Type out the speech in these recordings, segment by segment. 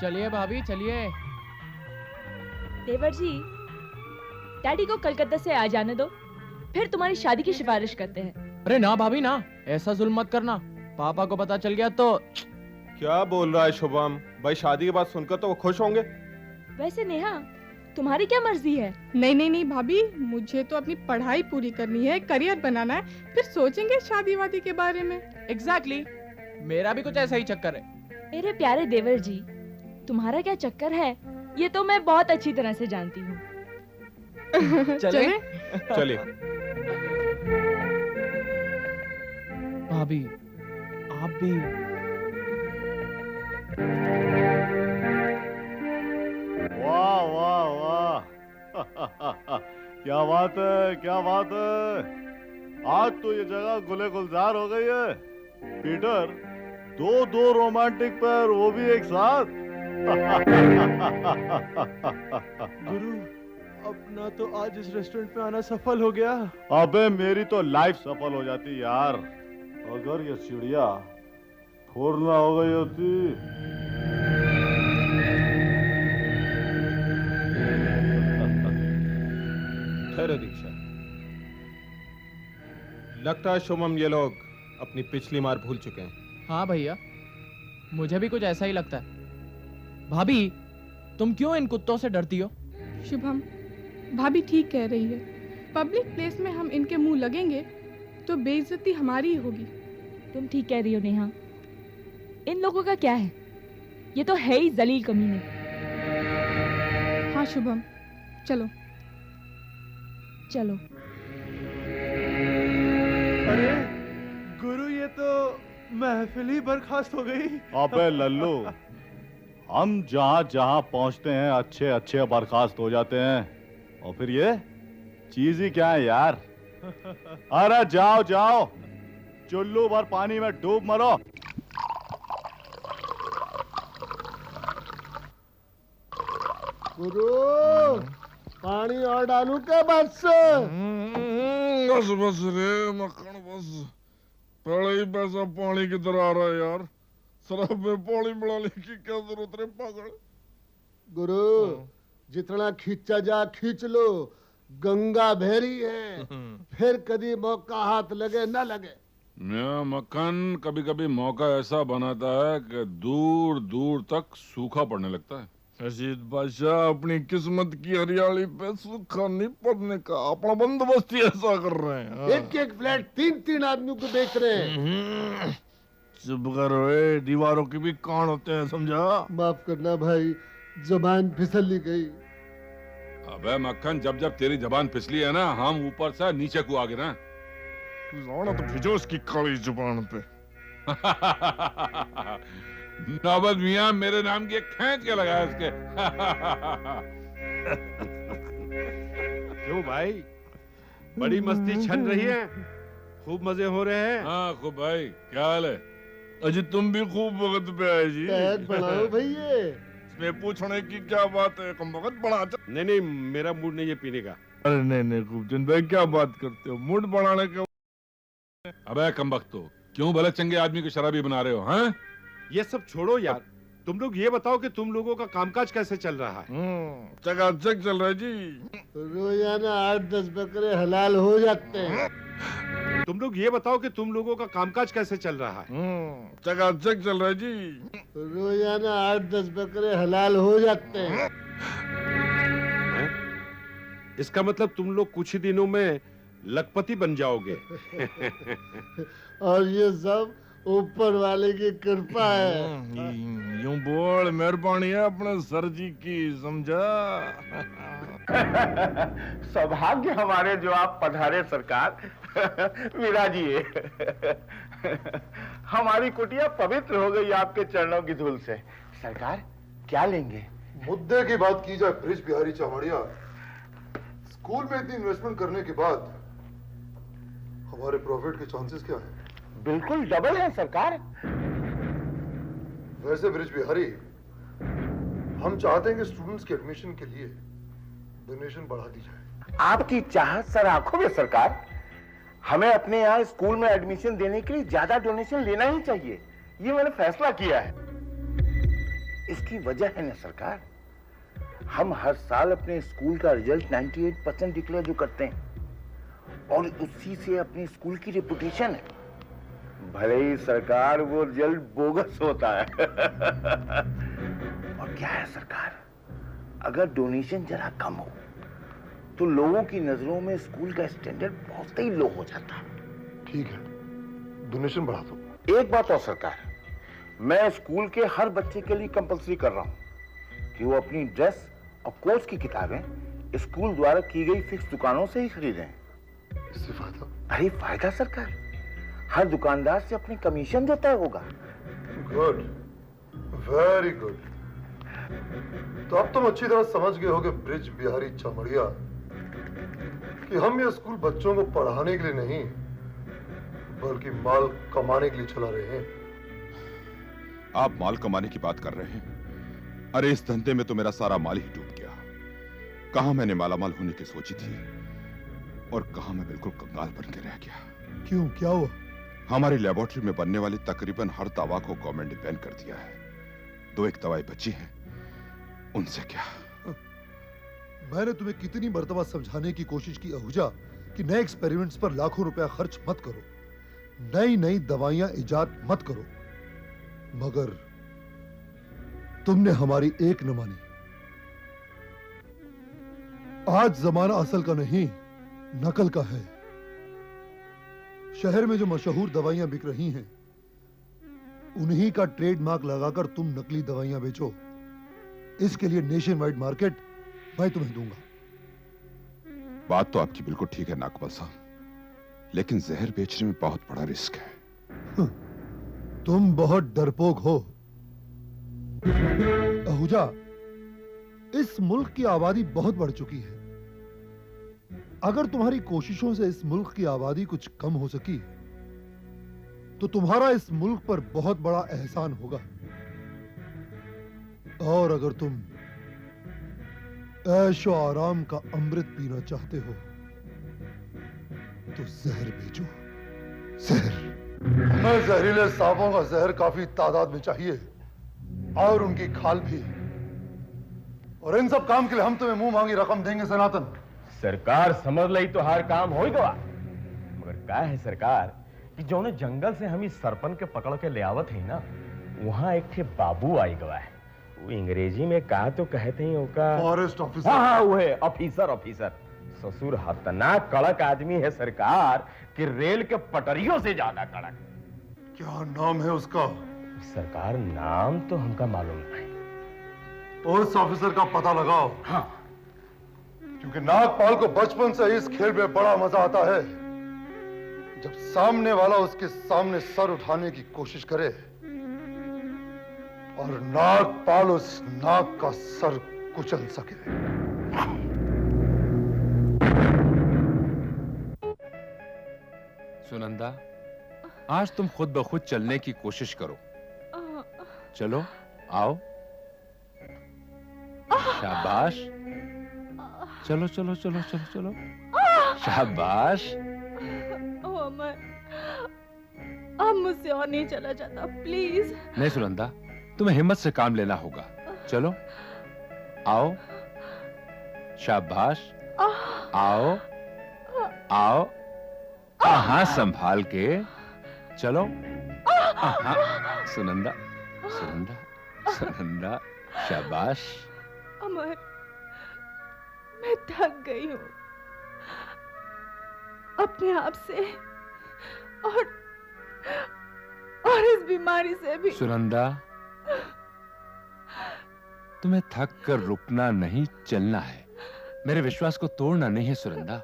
चलिए भाभी चलिए। देवर जी, डैडी को कलकत्ता से आ जाने दो, फिर तुम्हारी शादी की सिफारिश करते हैं। अरे ना भाभी ना, ऐसा जुल्म मत करना, पापा को पता चल गया तो। क्या बोल रहा है शुभम भाई? शादी के बाद सुनकर तो वो खुश होंगे। वैसे नेहा, तुम्हारी क्या मर्जी है? नहीं नहीं नहीं भाभी, मुझे तो अपनी पढ़ाई पूरी करनी है, करियर बनाना है, फिर सोचेंगे शादी वादी के बारे में। एग्जैक्टली, मेरा भी कुछ ऐसा ही चक्कर है। मेरे प्यारे देवर जी, तुम्हारा क्या चक्कर है ये तो मैं बहुत अच्छी तरह से जानती हूँ। चले? चलिए। भाभी आप भी। वाह वाह वाह क्या बात है, क्या बात है। आज तो ये जगह गुले गुलजार हो गई है। पीटर, दो रोमांटिक पैर, वो भी एक साथ। गुरु, अपना तो आज इस रेस्टोरेंट पे आना सफल हो गया। अबे मेरी तो लाइफ सफल हो जाती यार, अगर ये चिड़िया फोर ना हो गई होती। ठहरो दीक्षा, लगता है शुभम ये लोग अपनी पिछली मार भूल चुके हैं। हाँ भैया, मुझे भी कुछ ऐसा ही लगता है। भाभी तुम क्यों इन कुत्तों से डरती हो? शुभम, भाभी ठीक कह रही है। पब्लिक प्लेस में हम इनके मुंह लगेंगे तो बेइज्जती हमारी ही होगी। तुम ठीक कह रही हो नेहा, इन लोगों का क्या है, ये तो है ही जलील कमीने। हाँ शुभम, चलो चलो। अरे गुरु, ये तो महफिल ही बर्खास्त हो गई। अबे लल्लू, हम जहां जहां पहुंचते हैं अच्छे अच्छे बर्खास्त हो जाते हैं, और फिर ये चीज ही क्या है यार। अरे जाओ जाओ, चुल्लू भर पानी में डूब मरो। गुरु, पानी और डालू के बस। बस बस रे मक्खन, बस पहले ही पैसा पानी की तरह आ रहा है यार। शराब में पानी बढ़ाने की क्या जरूरत रे पागल। गुरु, जितना खींचा जा खींच लो, गंगा बहरी है, फिर कभी मौका हाथ लगे न लगे। मैं मक्खन कभी कभी मौका ऐसा बनाता है कि दूर दूर तक सूखा पड़ने लगता है। रशीद बादशाह अपनी किस्मत की हरियाली पे सूखा नहीं पड़ने का अपना बंदोबस्त ही ऐसा कर रहे हैं। एक एक फ्लैट 3-3 आदमियों को बेच रहे हैं। चुप करो, दीवारों के भी कान होते हैं, समझा? माफ करना भाई, जबान फिसली गई। अबे मक्खन, जब जब तेरी जबान फिसली है ना, हम ऊपर से नीचे को आ गए ना। तो भिजो उसकी काली जुबान पे। नौबत मियां मेरे नाम की खींच के लगाया इसके। क्यों भाई, बड़ी मस्ती छन रही है, खूब मजे हो रहे हैं। हाँ खूब भाई, क्या हाल है? अजी तुम भी खूब वक्त पे आए जी। पैर बढ़ाओ भैया। इसमें पूछने की क्या बात है, कम वक्त बढ़ा। नहीं नहीं, मेरा मूड नहीं है पीने का। अरे नहीं नहीं खूबचंद भाई, क्या बात करते हो, मूड बढ़ाने के। अबे कम वक्त तो क्यों भले चंगे आदमी को शराबी बना रहे हो? हैं? ये सब छोड़ो यार, तुम लोग ये बताओ कि तुम लोगों का कामकाज कैसे चल रहा है? चकाचक चल रहा है जी। रोजाना 8-10 बकरे हलाल हो जाते हैं। तुम लोग ये बताओ कि तुम लोगों का कामकाज कैसे चल रहा है? चकाचक चल रहा है जी। रोजाना 8-10 बकरे हलाल हो जाते हैं। इसका मतलब तुम लोग कुछ ही दिनों में लखपति बन जाओगे। और ये सब ऊपर वाले की कृपा है। यूं बोल, मेहरबानी है अपने सर जी की, समझा? सौभाग्य हमारे जो आप पधारे सरकार। विराजिए। हमारी कुटिया पवित्र हो गई आपके चरणों की धूल से। सरकार क्या लेंगे? मुद्दे की बात की जाए ब्रिज बिहारी चौमड़िया, स्कूल में इतनी इन्वेस्टमेंट करने के बाद हमारे प्रॉफिट के चांसेस क्या हैं? बिल्कुल डबल है सरकार। वैसे ब्रिज बिहारी, हम चाहते हैं कि स्टूडेंट्स के एडमिशन के लिए डोनेशन बढ़ा दी जाए। आपकी चाहत सर आंखों में सरकार। हमें अपने यहाँ स्कूल में एडमिशन देने के लिए ज्यादा डोनेशन लेना ही चाहिए, ये मैंने फैसला किया है। इसकी वजह है ना सरकार, हम हर साल अपने स्कूल का रिजल्ट 98% डिक्लेयर जो करते हैं और उसी से अपने स्कूल की रेपुटेशन है। भले ही सरकार वो रिजल्ट बोगस होता है। और क्या है सरकार, अगर डोनेशन जरा कम हो तो लोगों की नजरों में स्कूल का स्टैंडर्ड बहुत ही लो हो जाता है। ठीक है, डोनेशन बढ़ा दो। एक बात और सरकार, मैं स्कूल के हर बच्चे के लिए कंपलसरी कर रहा हूं कि वो अपनी ड्रेस और कोर्स की किताबें स्कूल द्वारा की गई फिक्स दुकानों से ही खरीदें। इससे फायदा? अरे फायदा सरकार, हर दुकानदार से अपनी कमीशन जो तय होगा। Good, very good. तो अब तुम अच्छी तरह समझ गए होगे ब्रिज बिहारी चमड़िया कि हम ये स्कूल बच्चों को पढ़ाने के लिए नहीं बल्कि माल कमाने के लिए चला रहे हैं। आप माल कमाने की बात कर रहे हैं? अरे इस धंधे में तो मेरा सारा माल ही डूब गया। कहां मैंने मालामाल होने की सोची थी और कहां मैं बिल्कुल कंगाल बन के रह गया। क्यों, क्या हुआ? हमारी लेबोरेटरी में बनने वाली तकरीबन हर दवा को गवर्नमेंट ने बैन कर दिया है। 2-1 दवाएं बची हैं, उनसे क्या? मैंने तुम्हें कितनी मर्तबा समझाने की कोशिश की आहूजा कि नए एक्सपेरिमेंट्स पर लाखों रुपया खर्च मत करो, नई नई दवाइयां इजाद मत करो, मगर तुमने हमारी एक न मानी। आज जमाना असल का नहीं नकल का है। शहर में जो मशहूर दवाइयां बिक रही हैं उन्हीं का ट्रेडमार्क लगाकर तुम नकली दवाइयां बेचो। इसके लिए नेशन वाइड मार्केट मैं तुम्हें दूंगा। बात तो आपकी बिल्कुल ठीक है नाकबल साहब, लेकिन जहर बेचने में बहुत बड़ा रिस्क है। तुम बहुत डरपोक हो आहूजा। इस मुल्क की आबादी बहुत बढ़ चुकी है। अगर तुम्हारी कोशिशों से इस मुल्क की आबादी कुछ कम हो सकी तो तुम्हारा इस मुल्क पर बहुत बड़ा एहसान होगा। और अगर तुम ऐशो आराम का अमृत पीना चाहते हो तो जहर बेचो, जहर। हमें जहरीले सांपों का जहर काफी तादाद में चाहिए और उनकी खाल भी। और इन सब काम के लिए हम तुम्हें मुंह मांगी रकम देंगे सनातन। सरकार समझ लई तो हर काम हो गया, मगर क्या है सरकार कि जो ने जंगल से हम इस सरपन के पकड़ के ले आवत है ना, वहां एक थे बाबू आई गवा है। वो अंग्रेजी में कहा तो कहते हैं उनका फॉरेस्ट ऑफिसर। हाँ वो है ऑफिसर। ऑफिसर ससुर हतना कड़क आदमी है सरकार कि रेल के पटरियों से ज्यादा कड़क। क्या नाम है उसका? सरकार नाम तो हमका मालूम नहीं। उस ऑफिसर का पता लगाओ। हाँ, क्योंकि नागपाल को बचपन से इस खेल में बड़ा मजा आता है जब सामने वाला उसके सामने सर उठाने की कोशिश करे और नागपाल उस नाग का सर कुचल सके। सुनंदा, आज तुम खुद ब खुद चलने की कोशिश करो। चलो, आओ। शाबाश। चलो चलो चलो चलो चलो। शाबाश। अमर, अब मुझसे और नहीं चला जाता, प्लीज। नहीं सुनंदा, तुम्हें हिम्मत से काम लेना होगा। चलो, आओ। शाबाश। आओ आओ। हाँ, संभाल के चलो। हाँ, सुनंदा सुनंदा सुनंदा। शाबाश। अमर, मैं थक गई हूँ अपने आप से और इस बीमारी से भी। सुनंदा, तुम्हें थक कर रुकना नहीं, चलना है। मेरे विश्वास को तोड़ना नहीं है सुनंदा।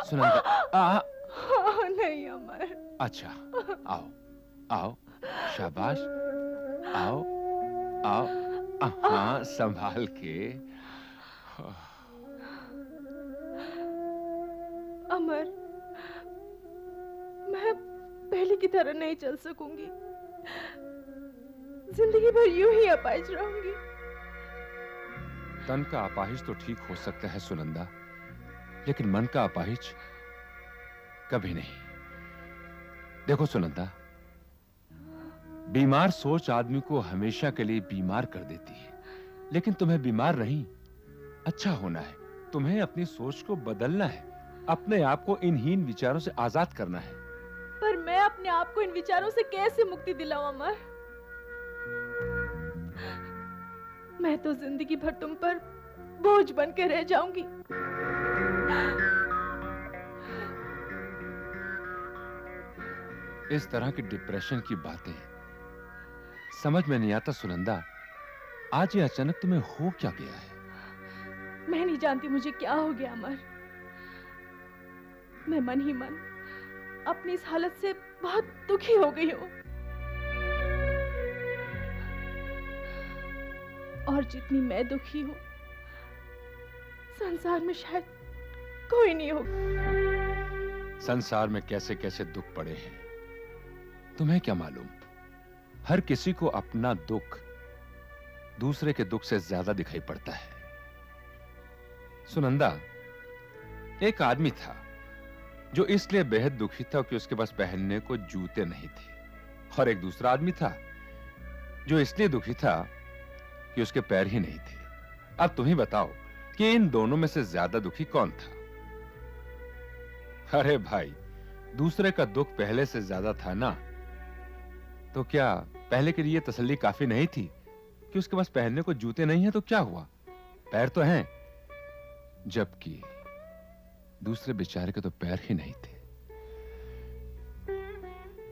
सुनंदा, नहीं अमर। अच्छा, आओ आओ। शाबाश। आओ आओ। हाँ, संभाल के। अमर, मैं पहले की तरह नहीं चल सकूंगी। जिंदगी भर यूं ही अपाहिज रहूंगी। तन का अपाहिज तो ठीक हो सकता है सुनंदा, लेकिन मन का अपाहिज कभी नहीं। देखो सुनंदा, बीमार सोच आदमी को हमेशा के लिए बीमार कर देती है, लेकिन तुम्हें बीमार नहीं, अच्छा होना है। तुम्हें अपनी सोच को बदलना है, अपने आप को इन हीन विचारों से आजाद करना है। पर मैं अपने आप को इन विचारों से कैसे मुक्ति दिलाऊं अमर? मैं तो जिंदगी भर तुम पर बोझ बन के रह जाऊंगी। इस तरह की डिप्रेशन की बातें समझ में नहीं आता सुनंदा। आज ये अचानक तुम्हें हो क्या गया है? मैं नहीं जानती मुझे क्या हो गया अमर। मैं मन ही मन अपनी इस हालत से बहुत दुखी हो गई हूं। और जितनी मैं दुखी हूं, संसार में शायद कोई नहीं हो। संसार में कैसे कैसे दुख पड़े हैं, तुम्हें क्या मालूम? हर किसी को अपना दुख दूसरे के दुख से ज्यादा दिखाई पड़ता है। सुनंदा, एक आदमी था जो इसलिए बेहद दुखी था कि उसके पास पहनने को जूते नहीं थे, और एक दूसरा आदमी था जो इसलिए दुखी था कि उसके पैर ही नहीं थे। अब तुम ही बताओ कि इन दोनों में से ज्यादा दुखी कौन था? अरे भाई, दूसरे का दुख पहले से ज्यादा था ना। तो क्या पहले के लिए तसल्ली काफी नहीं थी कि उसके पास पहनने को जूते नहीं है? तो क्या हुआ, पैर तो हैं। जबकि दूसरे बेचारे के तो पैर ही नहीं थे।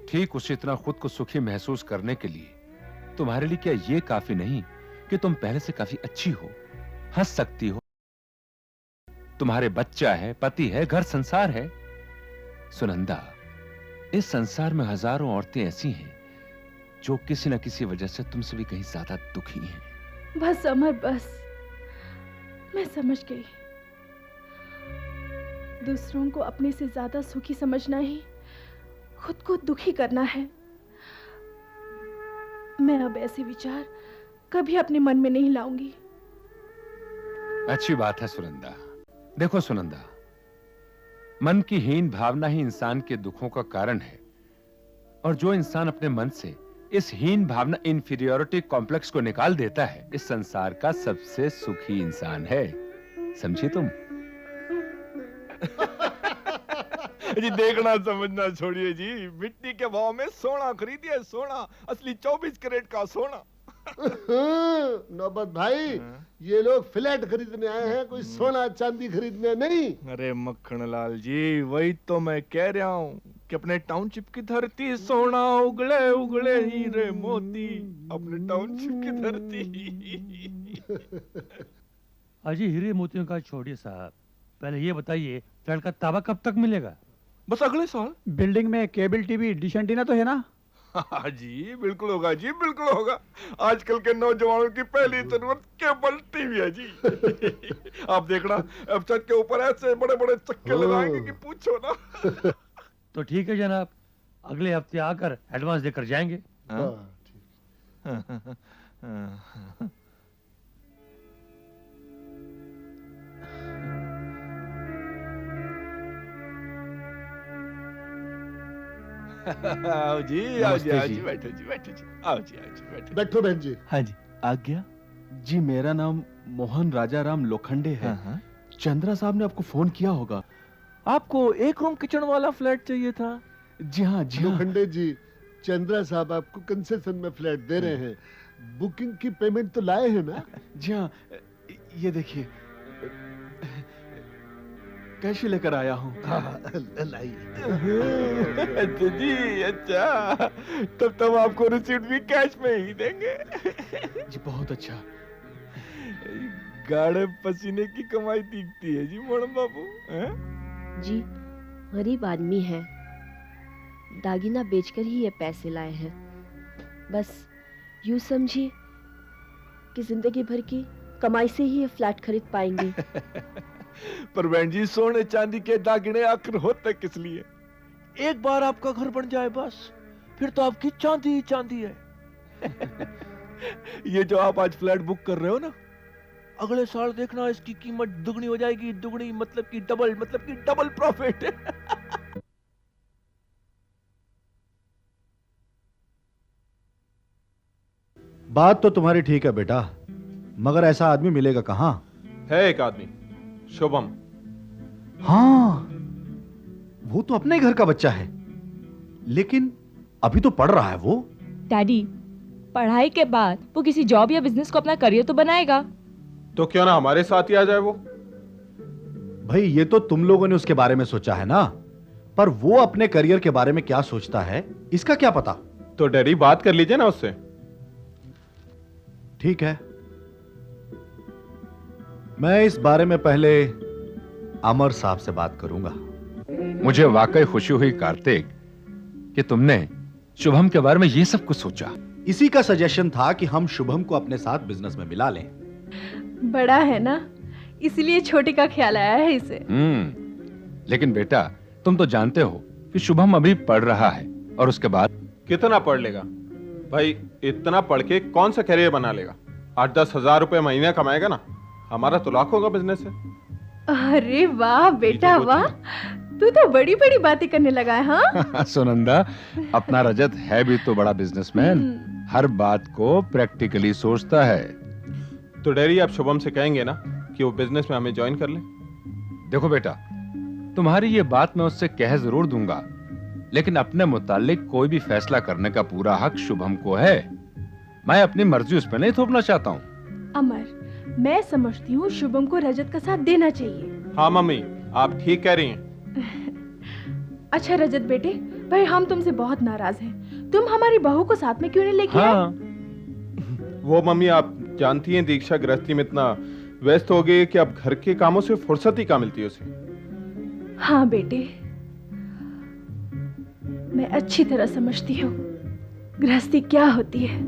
ठीक उसी तरह खुद को सुखी महसूस करने के लिए तुम्हारे लिए क्या यह काफी नहीं कि तुम पहले से काफी अच्छी हो, हंस सकती हो, तुम्हारे बच्चा है, पति है, घर संसार है? सुनंदा, इस संसार में हजारों औरतें ऐसी हैं जो किसी न किसी वजह से तुमसे भी कहीं ज्यादा दुखी हैं। बस अमर, बस। मैं समझ गई। दूसरों को अपने से ज्यादा सुखी समझना ही खुद को दुखी करना है। मैं अब ऐसे विचार कभी अपने मन में नहीं लाऊंगी। अच्छी बात है सुनंदा। देखो सुनंदा, मन की हीन भावना ही इंसान के दुखों का कारण है, और जो इंसान अपने मन से इस हीन भावना, इंफीरियोरिटी कॉम्प्लेक्स को निकाल देता है, इस संसार का सबसे सुखी इंसान है। समझी तुम? जी देखना समझना छोड़िए जी, मिट्टी के भाव में सोना खरीदिए, सोना, असली 24 कैरेट का सोना। नौबत भाई, ये लोग फ्लैट खरीदने आए हैं, कोई सोना चांदी खरीदने नहीं। अरे मक्खन लाल जी, वही तो मैं कह रहा हूँ कि अपने टाउनशिप की धरती सोना उगले उगले हीरे मोती, अपने टाउनशिप की धरती। अजी हीरे मोतियों का छोड़िए साहब, पहले ये बताइए फ्लैट का ताबा कब तक मिलेगा? बस अगले साल। बिल्डिंग में केबल टीवी डिश एंटीना तो है ना? हाँ जी बिल्कुल होगा जी, बिल्कुल होगा। आजकल के नौजवानों की पहली जरूरत केबल टीवी है जी। आप देखना, अब छत के ऊपर ऐसे बड़े बड़े चक्के लगाएंगे कि पूछो ना। तो ठीक है जनाब, अगले हफ्ते आकर एडवांस देकर जाएंगे। आओ जी, आओ जी, आओ जी, बैठो जी, बैठो जी, आओ जी, आओ जी, बैठो। बैठो बहन जी। हाँ जी, आज्ञा जी। मेरा नाम मोहन राजा राम लोखंडे है। चंद्रा साहब ने आपको फोन किया होगा। आपको एक रूम किचन वाला फ्लैट चाहिए था? जी हाँ, जी हाँ। लोखंडे जी, चंद्रा साहब आपको कंसेशन में फ्लैट दे रहे हैं। बुकिंग की पेमेंट तो लाए हैं ना? जी हाँ, ये देखिए कैश लेकर आया हूँ। अच्छा जी, अच्छा, तब आपको रिसीट भी कैश में ही देंगे। जी बहुत अच्छा। गाढ़े पसीने की कमाई दिखती है जी मोहन बाबू। जी गरीब आदमी है, दागिना बेचकर ही ये पैसे लाए हैं। बस यूं समझिए कि जिंदगी भर की कमाई से ही ये फ्लैट खरीद पाएंगे। पर बहन जी, सोने चांदी के दागिने आखिर होते किस लिए? एक बार आपका घर बन जाए बस, फिर तो आपकी चांदी ही चांदी है। ये जो आप आज फ्लैट बुक कर रहे हो ना, अगले साल देखना इसकी कीमत दुगनी हो जाएगी। दुगनी मतलब कि डबल प्रॉफिट। बात तो तुम्हारी ठीक है बेटा, मगर ऐसा आदमी मिलेगा कहाँ? है एक आदमी, शुभम। हाँ, वो तो अपने घर का बच्चा है, लेकिन अभी तो पढ़ रहा है वो। डैडी, पढ़ाई के बाद वो किसी जॉब या बिजनेस को अपना करियर तो बनाएगा। तो क्यों ना हमारे साथ ही आ जाए वो? भाई ये तो तुम लोगों ने उसके बारे में सोचा है ना, पर वो अपने करियर के बारे में क्या सोचता है इसका क्या पता? तो डैडी बात कर लीजिए ना उससे। ठीक है, मैं इस बारे में पहले अमर साहब से बात करूंगा। मुझे वाकई खुशी हुई कार्तिक कि तुमने शुभम के बारे में ये सब कुछ सोचा। इसी का सजेशन था कि हम शुभम को अपने साथ बिजनेस में मिला लें। बड़ा है ना, इसलिए छोटे का ख्याल आया है इसे। लेकिन बेटा तुम तो जानते हो कि शुभम अभी पढ़ रहा है और उसके बाद कितना पढ़ लेगा भाई? इतना पढ़ के कौन सा करियर बना लेगा? 8-10 हजार रुपए महीने कमाएगा ना, हमारा तो लाखों का बिजनेस है। अरे वाह बेटा वाह, तू तो बड़ी बड़ी बातें करने लगा है। हाँ सुनंदा, अपना रजत है भी तो बड़ा बिजनेसमैन, हर बात को प्रैक्टिकली सोचता है। तो डैडी आप शुभम से कहेंगे ना कि वो बिजनेस में हमें ज्वाइन कर ले? देखो बेटा, तुम्हारी ये बात मैं उससे कह जरूर दूंगा, लेकिन अपने मुतालिक कोई भी फैसला करने का पूरा हक शुभम को है। मैं अपनी मर्जी उस पर नहीं थोपना चाहता हूँ। अमर, मैं समझती हूँ शुभम को रजत का साथ देना चाहिए। हाँ मम्मी, आप ठीक कह रही हैं। अच्छा रजत बेटे, भाई हम तुमसे बहुत नाराज हैं। तुम हमारी बहू को साथ में क्यों नहीं लेके आए? वो मम्मी, आप जानती हैं दीक्षा गृहस्थी में इतना व्यस्त हो गई कि अब घर के कामों से फुर्सत ही कहाँ मिलती है उसे। हाँ बेटे, मैं अच्छी तरह समझती हूँ गृहस्थी क्या होती है।